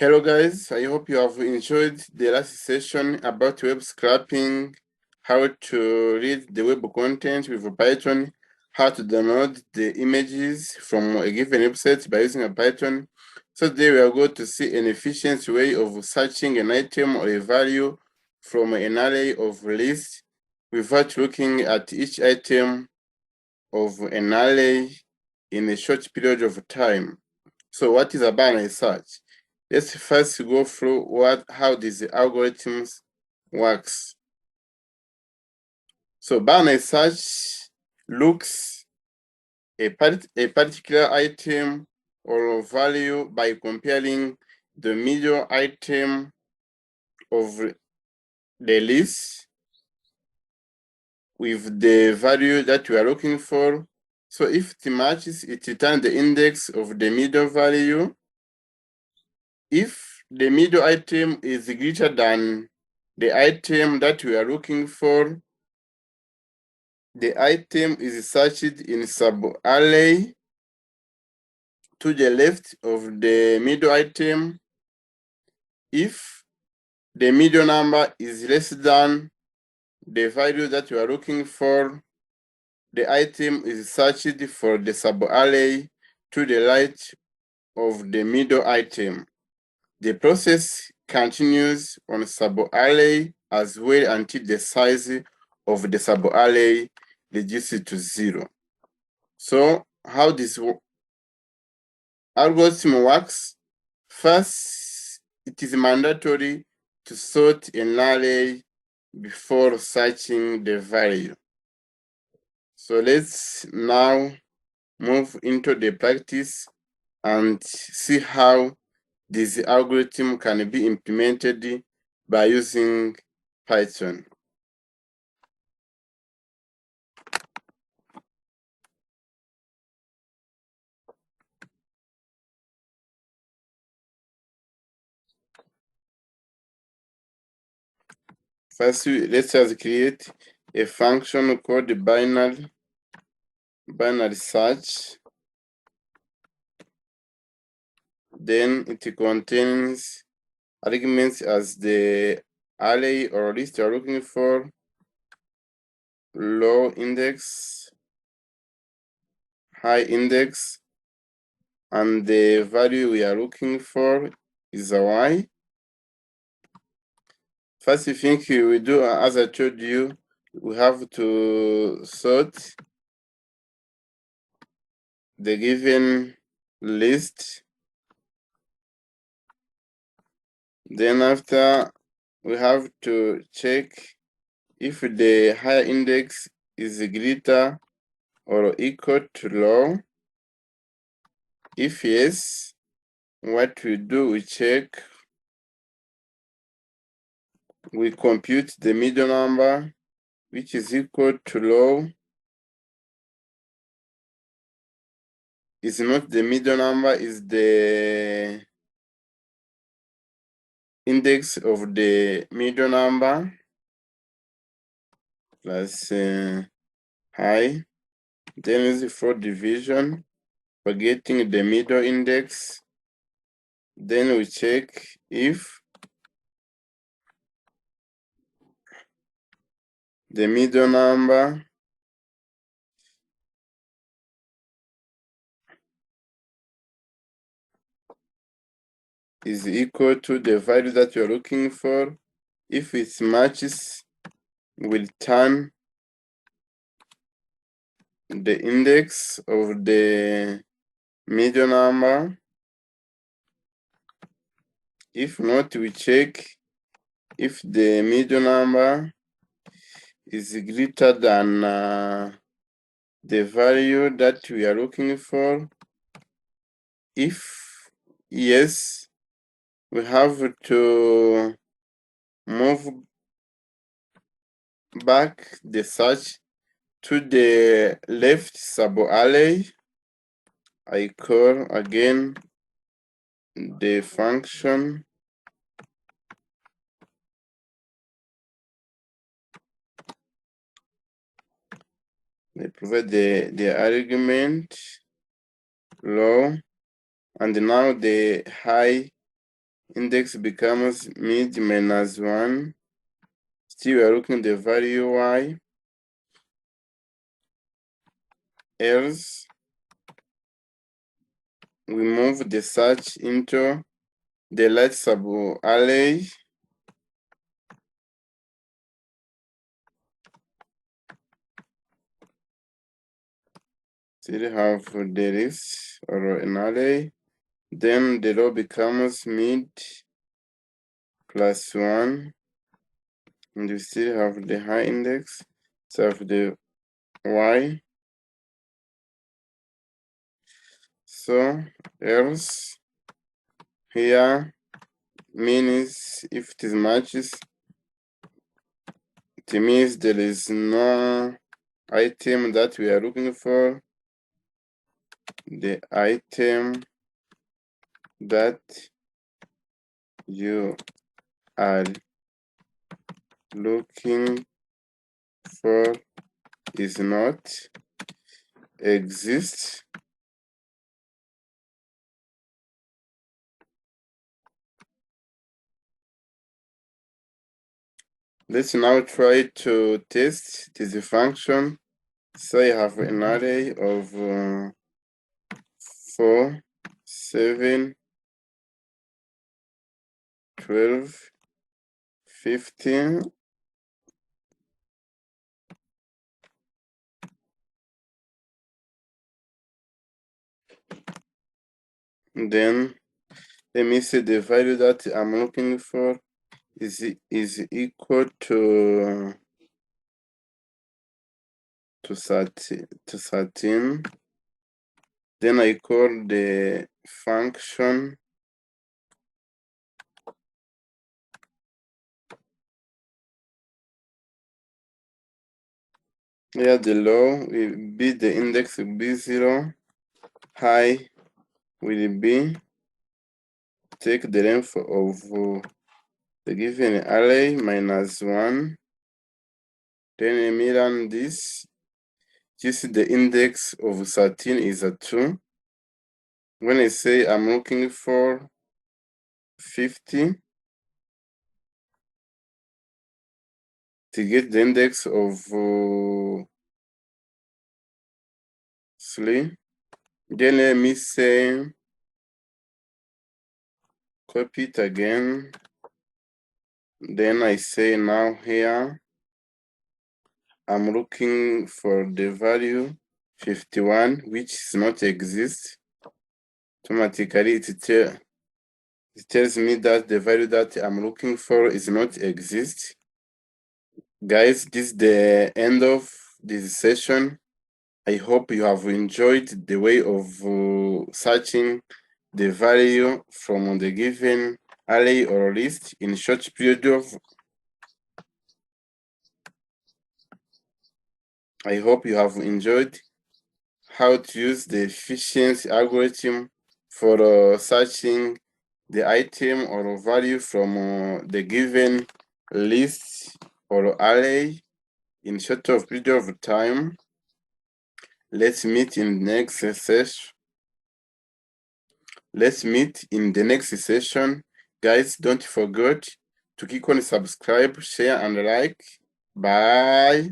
Hello guys, I hope you have enjoyed the last session about web scraping, how to read the web content with Python, how to download the images from a given website by using a Python. So today we are going to see an efficient way of searching an item or a value from an array of lists without looking at each item of an array in a short period of time. So what is a binary search? Let's first go through how these algorithms works. So binary search looks a particular item or value by comparing the middle item of the list with the value that we are looking for. So if it matches, it returns the index of the middle value. If the middle item is greater than the item that we are looking for, the item is searched in sub-array to the left of the middle item. If the middle number is less than the value that we are looking for, the item is searched for the sub-array to the right of the middle item. The process continues on sub-array as well until the size of the sub-array reduces to 0. So how this algorithm works? First, it is mandatory to sort an array before searching the value. So let's now move into the practice and see how this algorithm can be implemented by using Python. First, let's just create a function called binary search. Then it contains arguments as the array or list you're looking for, low index, high index, and the value we are looking for is a y. First thing we do, as I told you, we have to sort the given list. Then after, we have to check if the higher index is greater or equal to low. If yes, what we do, we check, we compute the middle number, which is equal to low. It's not the middle number, is the index of the middle number plus high. Then is for division, for getting the middle index. Then we check if the middle number is equal to the value that you're looking for. If it matches, we'll turn the index of the middle number. If not, we check if the middle number is greater than the value that we are looking for. If yes, we have to move back the search to the left sub-array. I call again the function they provide the argument low, and now the high index becomes mid minus 1. Still we are looking at the value y. Else we move the search into the LECT sub-array. Still have the list or an array. Then the row becomes mid plus 1. And you still have the high index. So have the y. So else here means if it is matches, it means there is no item that we are looking for. The item that you are looking for is not exist. Let's now try to test this function. So I have an array of 4, 7, 12, 15. Then let me say the value that I'm looking for is equal to 13. Then I call the function here. The low will be the index will be 0. High will be take the length of the given array minus 1. Then let me run this. You see the index of 13 is a 2. When I say I'm looking for 50 to get the index of 3, then let me say copy it again. Then I say now here I'm looking for the value 51, which does not exist. Automatically it tells me that the value that I'm looking for is not exist. Guys, this is the end of this session. I hope you have enjoyed the way of searching the value from the given array or list in short period of. I hope you have enjoyed how to use the efficiency algorithm for searching the item or value from the given list or array in short of period of time. Let's meet in the next session. Let's meet in the next session. Guys, don't forget to click on subscribe, share, and like. Bye.